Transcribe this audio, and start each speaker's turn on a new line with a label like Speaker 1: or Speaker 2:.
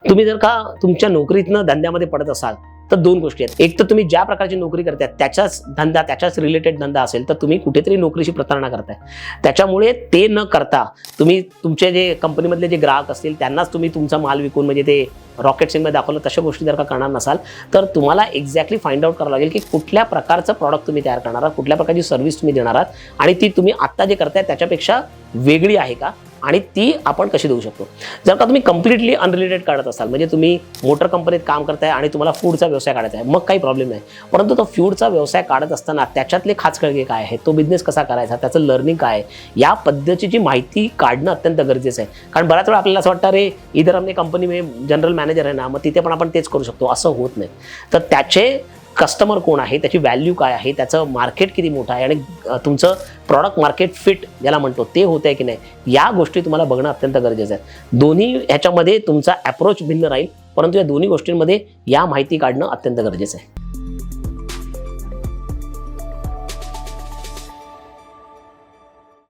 Speaker 1: तुम्ही जर का तुमच्या नोकरीतनं धंद्यामध्ये पडत असाल तर दोन गोष्टी आहेत. एक तर तुम्ही ज्या प्रकारची नोकरी करताय त्याच्याच धंदा, त्याच्याच रिलेटेड धंदा असेल तर तुम्ही कुठेतरी नोकरीशी प्रतारणा करताय. त्याच्यामुळे ते न करता तुम्ही तुमचे जे कंपनीमधले जे ग्राहक असतील त्यांनाच तुम्ही तुमचा माल विकून, म्हणजे ते रॉकेट सिंगमध्ये दाखवलं तशा गोष्टी जर का करणार नसाल तर तुम्हाला एक्झॅक्टली फाइंड आउट करावं लागेल की कुठल्या प्रकारचं प्रॉडक्ट तुम्ही तयार करणार आहात, कुठल्या प्रकारची सर्व्हिस तुम्ही देणार आहात आणि ती तुम्ही आत्ता जे करताय त्याच्यापेक्षा वेगळी आहे का आणि ती आपण कशी देऊ शकतो. जर का तुम्ही कम्प्लिटली अनरिलेटेड काढत असाल, म्हणजे तुम्ही मोटर कंपनीत काम करताय आणि तुम्हाला फूडचा व्यवसाय काढायचा आहे, मग काही प्रॉब्लेम नाही. परंतु तो फूडचा व्यवसाय काढत असताना त्याच्यातले खाचखळगे काय आहे, तो बिझनेस कसा करायचा, त्याचं लर्निंग काय आहे, या पद्धतीची माहिती काढणं अत्यंत गरजेचं आहे. कारण बऱ्याच वेळा आपल्याला असं वाटतं रे इधर हमने कंपनी में जनरल मॅनेजर आहे ना, मग तिथे पण आपण तेच करू शकतो, असं होत नाही. तर त्याचे कस्टमर कोण आहे, त्याची व्हॅल्यू काय आहे, त्याचं मार्केट किती मोठं आहे आणि तुमचं प्रॉडक्ट मार्केट फिट ज्याला म्हणतो ते होत आहे की नाही, या गोष्टी तुम्हाला बघणं अत्यंत गरजेचं आहे. दोन्ही ह्याच्यामध्ये तुमचा अप्रोच भिन्न राहील, परंतु या दोन्ही गोष्टींमध्ये या माहिती काढणं अत्यंत गरजेचं आहे.